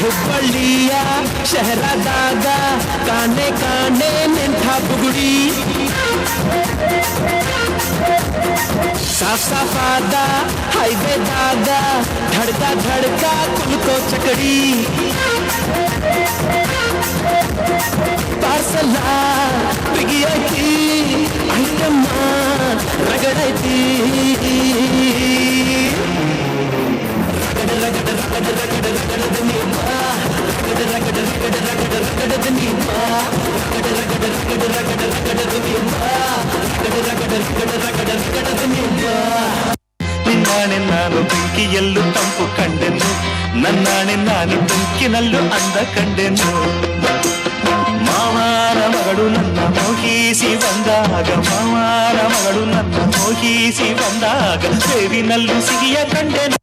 ಹುಬ್ಬಳ್ಳಿಯ ಶಹರದಾಗ ಕಾಣೆ ಕಾಣೆ ನಿಂತ ಬುಗುಡಿ ಸಾಫ್ ಸಾಫಾದ ಹೈವೇದಾಗ ಧಡ್ಕ ಧಡ್ಕ ಕುಲ್ಕೋ ಚಕಡಿ ಪಾರ್ಸಲ ಬಿಗಿಯೈತಿ item ರಗಡೈತಿ ನಿನ್ನಾಣೆ ನಾನು ಬೆಂಕಿಯಲ್ಲೂ ತಂಪು ಕಂಡೆನು, ನನ್ನಾಣೆ ನಾನು ಬೆಂಕಿನಲ್ಲೂ ಅಂದ ಕಂಡೆನು. ಮಾವನ ಮಗಳು ನನ್ನ ಮೋಹಿಸಿ ಬಂದಾಗ, ಮಾವನ ಮಗಳು ನನ್ನ ಮೋಹಿಸಿ ಬಂದಾಗ ಸೇರಿನಲ್ಲೂ ಸಿಹಿಯ ಕಂಡೆನು.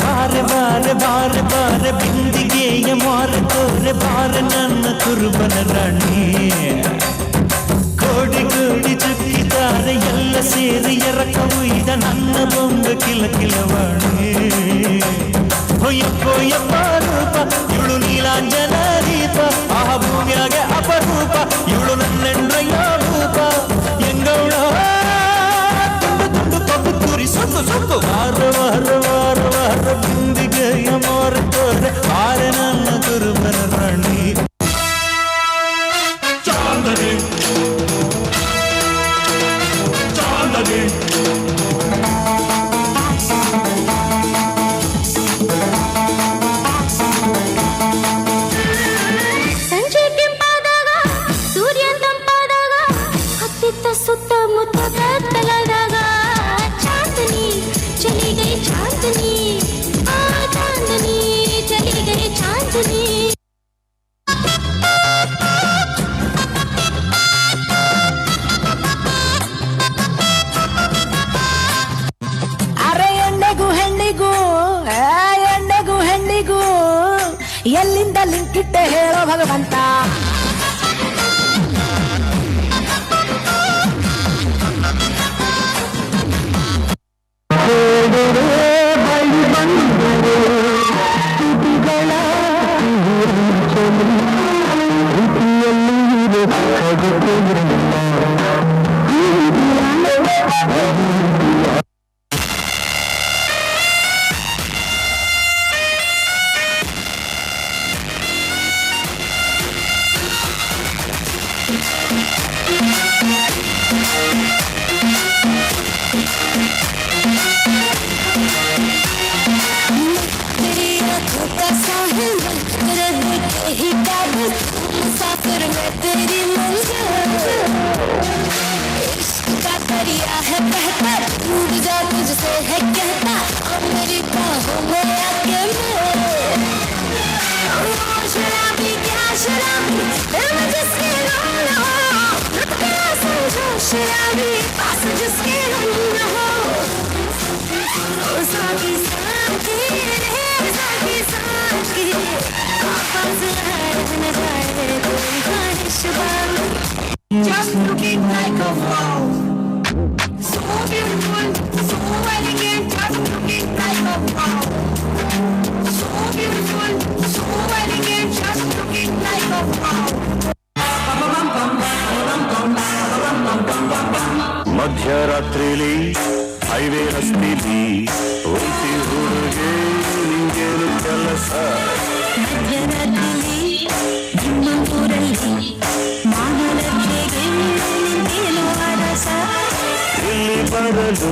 ಬಾರೆ ಬಾರೆ ಬಾರೆ ಬಾರೆ ಬಿಂದಿಗೆಯ ಮಾರೆ ತೋರೆ ಬಾರೆ ನನ್ನ ಕುರುಬನ ರಾಣಿ. ಕೋಡಿ ಕೋಡಿ ಚುಕ್ಕಿದ್ದಾರೆ ಎಲ್ಲ ಸೇರಿ ಎರಕ ಉಯ್ದ ನನ್ನ ಬೊಂಬ ಕಿಲ ಕಿಲವಾಣಿ. ಹೊಯ್ಯಪ್ಪೋ ಯಪ್ಪ ರೂಪ ಇವಳು ನೀಲಾಂಜನ ದೀಪ, ಆ ಭೂಮಿಯಾಗೆ ಅಪರೂಪ ಇವಳು ನನ್ನೆಂಡ್ರಯ್ಯ ರೂಪ. ಎಂಗೌಳ ತುಂಡು ತುಂಡು ಕಬ್ಬು ತುರಿ ಸೊಪ್ಪು ಸೊಪ್ಪು ವಾರ ವಾರ ವಾರ ವಾರ ಬಿಂದಿಗೆಯ ಮಾರೆ ತೋರೆ ಬಾರೆ ನನ್ನ ಕುರುಬನ ರಾಣಿ. ಚಾಂದನಿ ಚಾಂದನಿ ಸಂಜೆ ಕೆಂಪಾದಾಗ ಸೂರ್ಯ ತಂಪಾದಾಗ ಹತ್ತಿತ್ತ ಸುತ್ತಮುತ್ತ ಕತ್ತಲಾದಾಗ ಚಾಂದನಿ ಚಲಿ ಗೈ ಚಾಂದನಿ, ಆ ಚಾಂದನಿ ಚಲಿ ಗೈ ಚಾಂದನಿ. ಅರೆ ಎಣ್ಣೆಗೂ ಹೆಣ್ಣಿಗೂ ಎಣ್ಣೆಗೂ ಹೆಣ್ಣಿಗೂ ಎಲ್ಲಿಂದ ಲಿಂಕ್ ಇಟ್ಟೆ ಹೇಳೋ ಭಗವಂತ. मुसाफिर में तेरी मंजिल, इश्क का दरिया है बहता, टूट जा तुझसे है कहता, अब मेरी बाहों में आके शराबी क्या शराबी दिल में जिसके रहो, क्या समझो शराबी पास जिसके रहो. साकी साकी साकी साकी आवाज न जाए कोई ख्वाहिश बानी. Just looking like a wow, so beautiful, so elegant. Just looking like a wow, so beautiful, so elegant. Just looking like a wow. ನಗಲು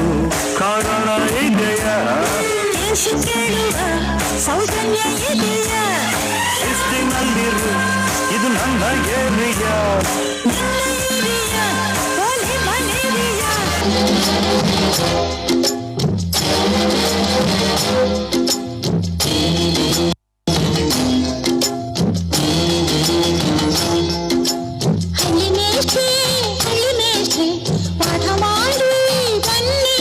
ಕಾರಣ ಇದೆಯಾ? ಕೇಳುವ ಸೌಜನ್ಯ ಇದೆಯಾ? ಶಿಸ್ತಿನಲ್ಲಿರು, ಇದು ನನ್ನ ಏರಿಯಾ. ಪಾಠ ಮಾಡಿ ಬನ್ನಿ.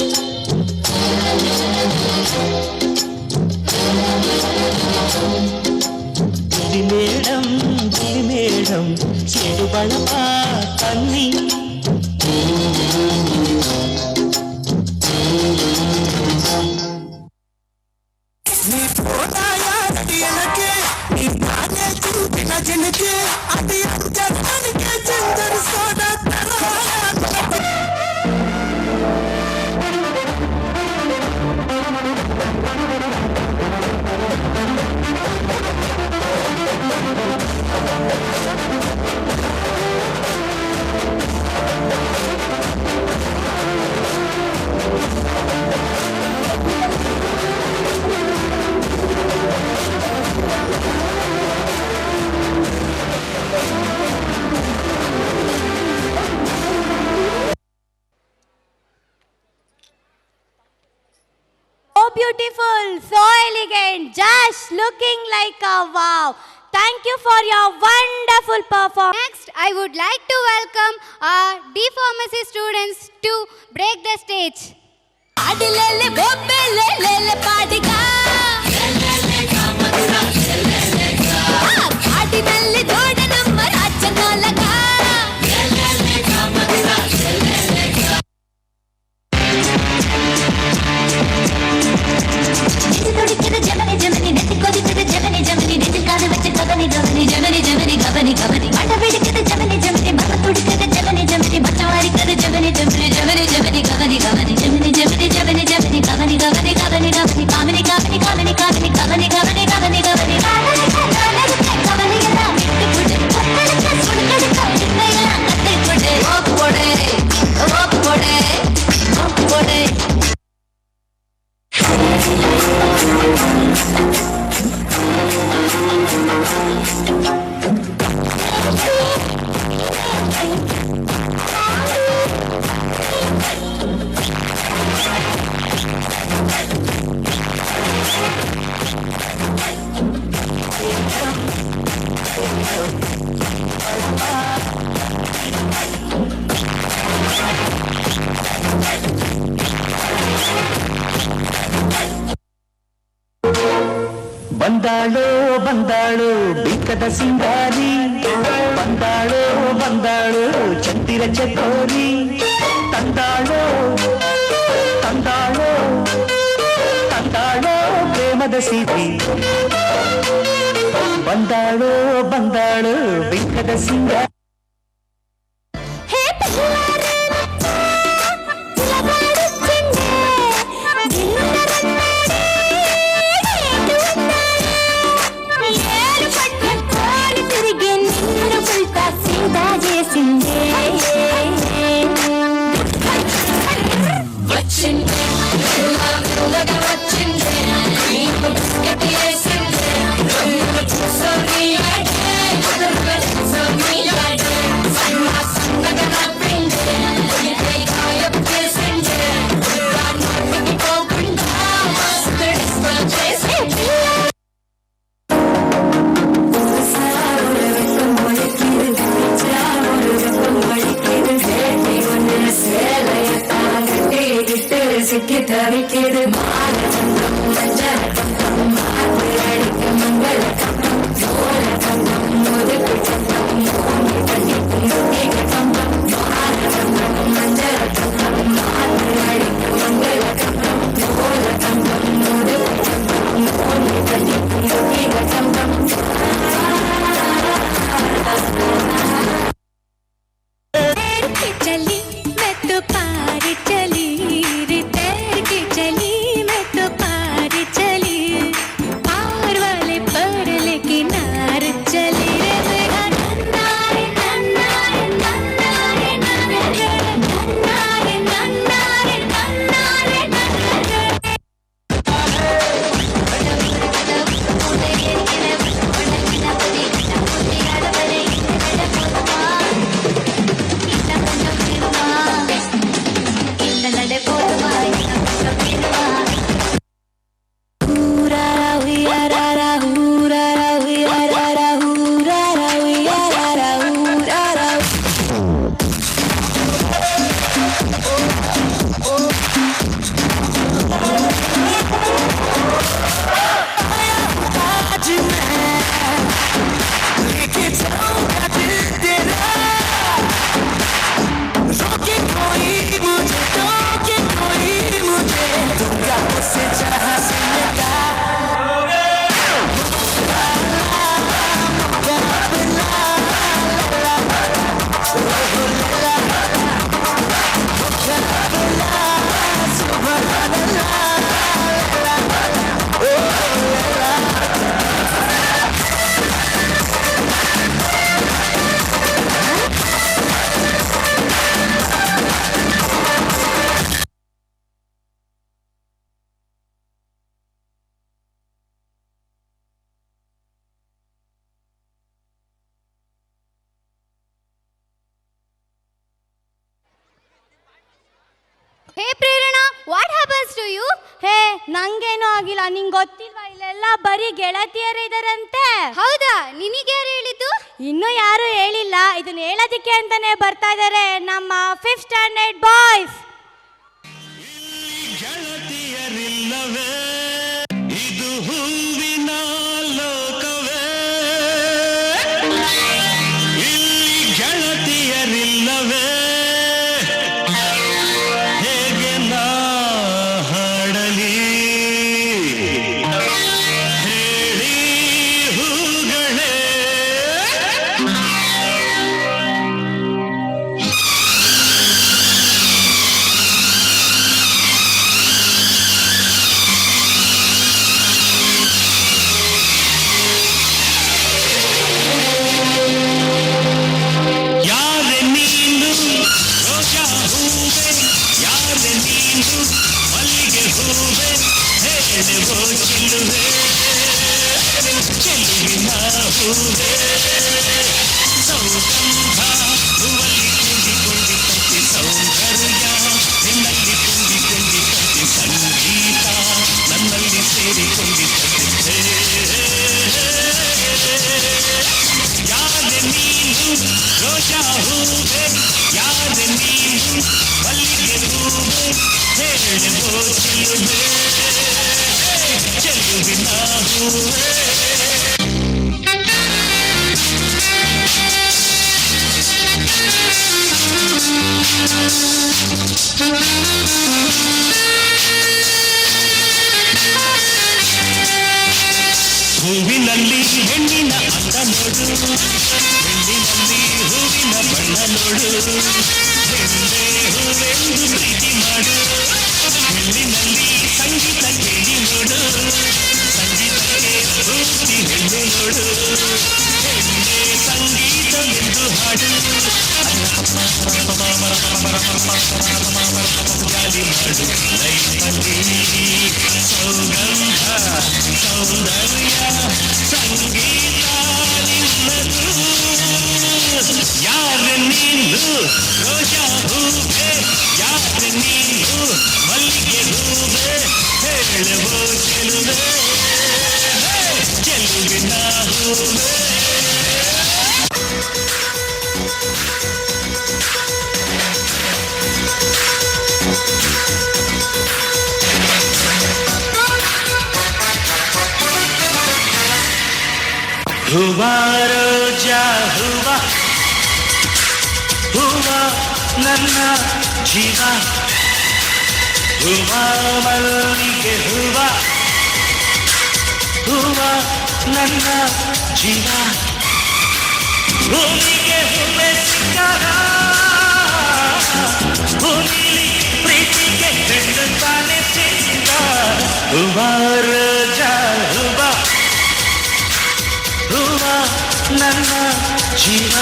ಗಿರಿ ಮೇಡಂ ಸೇಡು ಬಳಪ ತನ್ನಿ. ಜನಕ್ಕೆ ಅತಿ ಜನಕ್ಕೆ ಚಂದನ soda Beautiful, so elegant, just looking like a wow. Thank you for your wonderful performance. Next, I would like to welcome our D Pharmacy students to break the stage. adilele bobbele lele padiga lele kamadura lele ka adinalli doda namma rajjanalaga lele kamadura lele ka Nithodikida jamani jamani nithodikida jamani jamani nitikada veche gavani gavani jamani jamani gavani gavani madavudikida jamani jamani marathodikida jamani jamani machavarikida jamani jamani jamani jamani gavani gavani jamani jamani jamani jamani gavani gavani gavani gavani kamini kamini kamini kamini gavani gavani gavani gavani gavani gavani mittukude kottadikka sudukade kavidaya kattikude oppode oppode oppode ಬಂದಾಳೋ ಬಂದಾಳು ಬಿಕ್ಕದ ಸಿಂಗಾರಿ ಬಂದಾಳೋ ಬಂದಾಳು ಚಂದಿರ ಚಕೋರಿ ತಂದಾಳೋ ತಂದಾಳೋ ತಂದಾಳೋ ಪ್ರೇಮದ ಸಿರಿ ಬಂದಾಳೋ ಬಂದಾಳು ಬಿಕ್ಕದ ಸಿಂಗಾರಿ ನಂಗೇನೂ ಆಗಿಲ್ಲ. ನಿಂಗೆ ಗೊತ್ತಿಲ್ವಾ, ಇಲ್ಲೆಲ್ಲ ಬರೀ ಗೆಳತಿಯರು ಇದಾರಂತೆ. ಹೌದಾ? ನಿನಗೆ ಯಾರು ಹೇಳಿದ್ದು? ಇನ್ನೂ ಯಾರು ಹೇಳಿಲ್ಲ. ಇದನ್ನ ಹೇಳೋದಕ್ಕೆ ಅಂತಾನೆ ಬರ್ತಾ ಇದ್ದಾರೆ ನಮ್ಮ 5th ಸ್ಟ್ಯಾಂಡರ್ಡ್ ಬಾಯ್ಸ್. ಗೆಳತಿಯರಿಲ್ಲವೇ ಇದು ಹೂವಿನ ಲೋಕವೇ, ಇಲ್ಲಿ ಗೆಳತಿಯರಿಲ್ಲವೇ ಹೇಗೆ ನಾ ಹಾಡಲಿ ಹೇಳಿ ಹೂಗಳೇ. ಯಾರೆ ನೀನು ರೋಜಾ ಹೂವೆ, ಯಾರೆ ನೀನು ಮಲ್ಲಿಗೆ ಹೂವೆ, ಹೇಳುವೋ ಚೆಲುವೆ ಚೆಲುವಿನ ಹೂವೆ. ಸೌಗಂಧ ಹೂವಲ್ಲಿ ತುಂಬಿಕೊಂಡಿತಂತೆ ಸೌಂದರ್ಯ, ನಿನ್ನಲ್ಲಿ ತುಂಬಿಕೊಂಡಿತಂತೆ ಸಂಗೀತ, ನನ್ನಲ್ಲಿ ಸೇರಿಕೊಂಡಿತಂತೆ. ಯಾರೆ ನೀನು ರೋಜಾ ಹೂವೆ, ಯಾರೆ ನೀನು ಮಲ್ಲಿಗೆ ಹೂವೆ, ಹೇಳುವೋ ಚೆಲುವೆ ಚೆಲುವಿನ ಹೂವೆ. ಹೂವಿನಲ್ಲಿ ಹೆಣ್ಣಿನ ಅಂದ ನೋಡು, ಹೆಣ್ಣಿನಲ್ಲಿ ಹೂವಿನ ಬಣ್ಣ ನೋಡು, ಹೆಣ್ಣೆ ಹೂವೆಂದು ಪ್ರೀತಿ ಮಾಡು, ಹೆಣ್ಣಿನಲ್ಲಿ ಸಂಗೀತ ಕೇಳಿ ನೋಡು, ಸಂಗೀತಕ್ಕೆ ಪೂರ್ತಿ ಹೆಣ್ಣು ನೋಡು, ಹೆಣ್ಣೆ ಸಂಗೀತವೆಂದು ಹಾಡು. ಗಾಳಿ ಮಾಡು ಲೈಫಲ್ಲಿ ಸೌಗಂಧ ಸೌಂದರ್ಯ ಸಂಗೀತ ನಿನ್ನದು. ಯಾರೆ ನೀನು ರೋಜಾ ಹೂವೆ, ಯಾರೆ ನೀನು ಮಲ್ಲಿಗೆ ಹೂವೆ, ಹೇಳುವೋ ಚೆಲುವೆ ಚೆಲುವಿನ ಹೂವೆ. ಹೂವ ರೋಜಾ ಹೂವ, ಹೂವ ನನ್ನ ಜೀವ, ಹೂವ ಮಲ್ಲಿಗೆ ಹೂವ, ಹೂವ ನನ್ನ ಜೀವ. ಭೂಮಿಗೆ ಹೂವೆ ಸಿಕ್ಕಾಗ ಭೂಮಿಲಿ ಪ್ರೀತಿಗೆ ಹೆಣ್ಣು ತಾನೆ ಸಿಕ್ಕಾಗ. ಹೂವ ರೋಜಾ ಹೂವ, ಹೂವ ನನ್ನ ಜೀವ,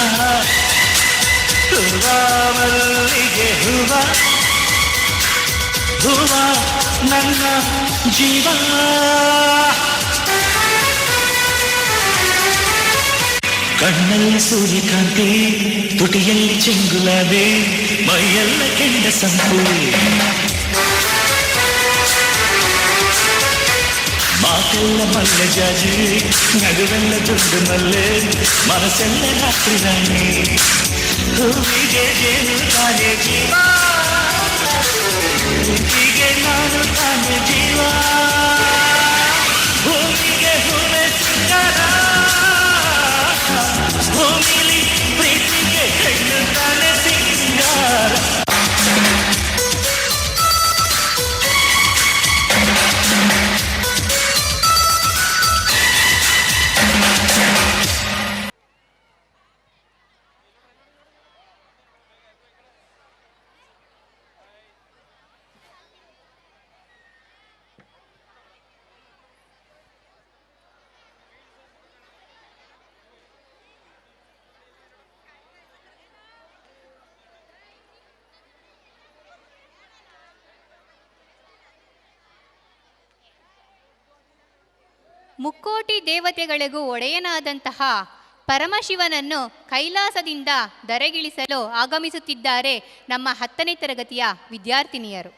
ಹೂವ ಮಲ್ಲಿಗೆ ಹೂವ, ಹೂವ ನನ್ನ ಜೀವ. ಕಣ್ಣಲ್ಲಿ ಸೂರ್ಯಕಾಂತಿ, ತುಟಿಯಲ್ಲಿ ಚೆಂಗುಲಾಬಿ, ಮೈಯೆಲ್ಲ ಕೆಂಡ ಸಂಪು, ಮಾತೆಲ್ಲ ಮಲ್ಲೆ ಜಾಜಿ, ನಗುವೆಲ್ಲ ದುಡ್ಡು ಮಲ್ಲೆ, ಮನಸ್ಸೆಲ್ಲ ರಾತ್ರಿ ರಾಣಿ. ಹೂವಿಗೆ ಜೇನು ತಾನೆ ಜೀವ, ಹೂವಿಗೆ ನಾನು ತಾನೆ ಜೀವ, ಭೂಮಿಗೆ ಹೂವೆ ಸಿಂಗಾರ, ಭೂಮಿಲಿ ಪ್ರೀತಿಗೆ ಹೆಣ್ಣು ತಾನೆ ಸಿಂಗಾರ. ಮುಕ್ಕೋಟಿ ದೇವತೆಗಳಿಗೂ ಒಡೆಯನಾದಂತಹ ಪರಮಶಿವನನ್ನು ಕೈಲಾಸದಿಂದ ಧರೆಗಿಳಿಸಲು ಆಗಮಿಸುತ್ತಿದ್ದಾರೆ ನಮ್ಮ 10ನೇ ತರಗತಿಯ ವಿದ್ಯಾರ್ಥಿನಿಯರು.